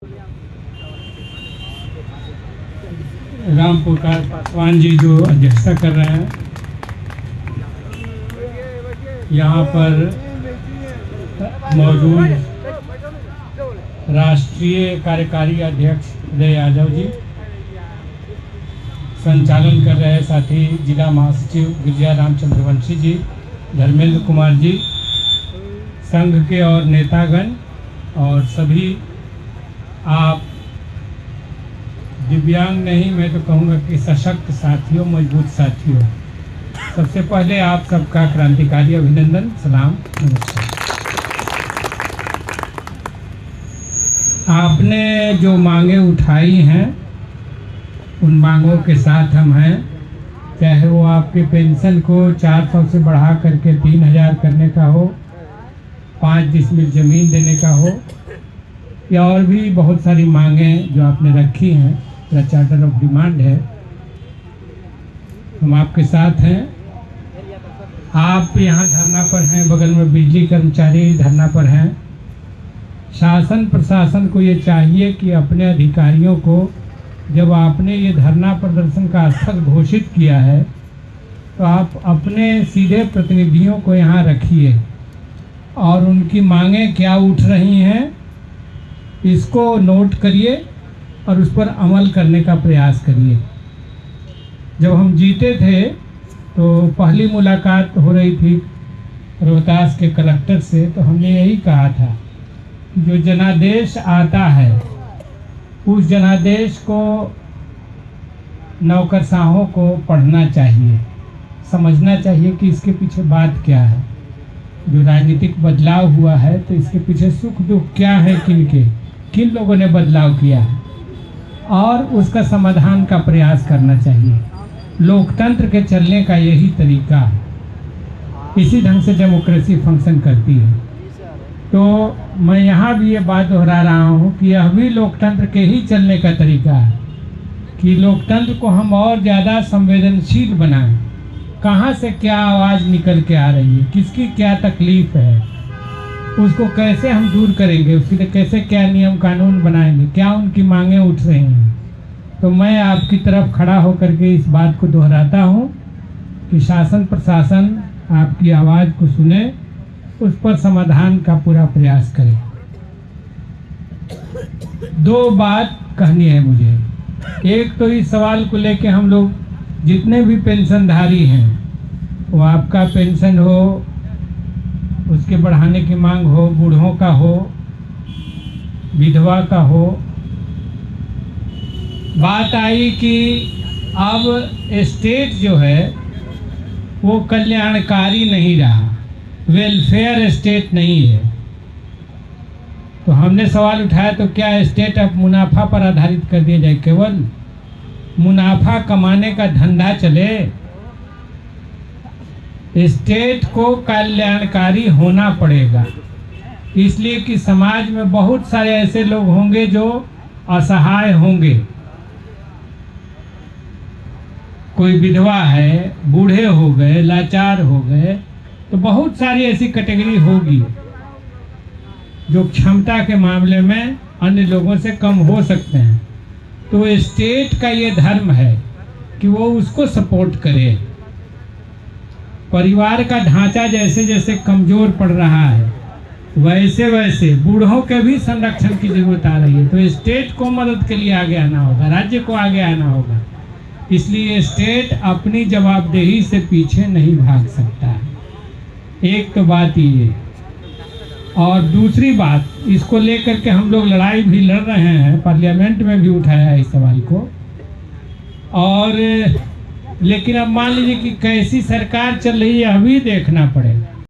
राम प्रकाश पासवान जी जो अध्यक्षता कर रहे हैं, यहाँ पर मौजूद राष्ट्रीय कार्यकारी अध्यक्ष उदय यादव जी संचालन कर रहे हैं, साथ ही जिला महासचिव गिरिजा रामचंद्र वंशी जी, धर्मेंद्र कुमार जी, संघ के और नेतागण और सभी आप दिव्यांग नहीं, मैं तो कहूँगा कि सशक्त साथियों, मजबूत साथियों, सबसे पहले आप सबका क्रांतिकारी अभिनंदन, सलाम, नमस्कार। आपने जो मांगे उठाई हैं उन मांगों के साथ हम हैं, चाहे वो आपके पेंशन को 400 से बढ़ा करके 3000 करने का हो, 5 डिसमिल ज़मीन देने का हो, या और भी बहुत सारी मांगें जो आपने रखी हैं, चार्टर ऑफ डिमांड है, हम आपके साथ हैं। आप यहाँ धरना पर हैं, बगल में बिजली कर्मचारी धरना पर हैं। शासन प्रशासन को ये चाहिए कि अपने अधिकारियों को, जब आपने ये धरना प्रदर्शन का स्थल घोषित किया है, तो आप अपने सीधे प्रतिनिधियों को यहाँ रखिए और उनकी मांगें क्या उठ रही हैं इसको नोट करिए और उस पर अमल करने का प्रयास करिए। जब हम जीते थे तो पहली मुलाकात हो रही थी रोहतास के कलेक्टर से, तो हमने यही कहा था कि जो जनादेश आता है उस जनादेश को नौकरशाहों को पढ़ना चाहिए, समझना चाहिए कि इसके पीछे बात क्या है। जो राजनीतिक बदलाव हुआ है तो इसके पीछे सुख दुख क्या है, किन लोगों ने बदलाव किया है, और उसका समाधान का प्रयास करना चाहिए। लोकतंत्र के चलने का यही तरीका है, इसी ढंग से डेमोक्रेसी फंक्शन करती है। तो मैं यहाँ भी ये बात दोहरा रहा हूँ कि यह भी लोकतंत्र के ही चलने का तरीका है कि लोकतंत्र को हम और ज़्यादा संवेदनशील बनाएं। कहाँ से क्या आवाज़ निकल के आ रही है, किसकी क्या तकलीफ़ है, उसको कैसे हम दूर करेंगे, उसके लिए कैसे क्या नियम कानून बनाएंगे, क्या उनकी मांगें उठ रही हैं। तो मैं आपकी तरफ खड़ा होकर के इस बात को दोहराता हूँ कि शासन प्रशासन आपकी आवाज़ को सुने, उस पर समाधान का पूरा प्रयास करें। 2 बात कहनी है मुझे। एक तो इस सवाल को लेके हम लोग जितने भी पेंशनधारी हैं, वो आपका पेंशन हो, उसके बढ़ाने की मांग हो, बूढ़ों का हो, विधवा का हो, बात आई कि अब स्टेट जो है वो कल्याणकारी नहीं रहा, वेलफेयर स्टेट नहीं है। तो हमने सवाल उठाया, तो क्या स्टेट अब मुनाफा पर आधारित कर दिया जाए, केवल मुनाफा कमाने का धंधा चले। स्टेट को कल्याणकारी होना पड़ेगा, इसलिए कि समाज में बहुत सारे ऐसे लोग होंगे जो असहाय होंगे। कोई विधवा है, बूढ़े हो गए, लाचार हो गए, तो बहुत सारी ऐसी कैटेगरी होगी जो क्षमता के मामले में अन्य लोगों से कम हो सकते हैं। तो स्टेट का ये धर्म है कि वो उसको सपोर्ट करे। परिवार का ढांचा जैसे जैसे कमज़ोर पड़ रहा है, वैसे वैसे बूढ़ों के भी संरक्षण की जरूरत आ रही है। तो स्टेट को मदद के लिए आगे आना होगा, राज्य को आगे आना होगा। इसलिए स्टेट अपनी जवाबदेही से पीछे नहीं भाग सकता है। एक तो बात ये, और दूसरी बात, इसको लेकर के हम लोग लड़ाई भी लड़ रहे हैं, पार्लियामेंट में भी उठाया है इस सवाल को। और लेकिन अब मान लीजिए कि कैसी सरकार चल रही है, अभी देखना पड़ेगा।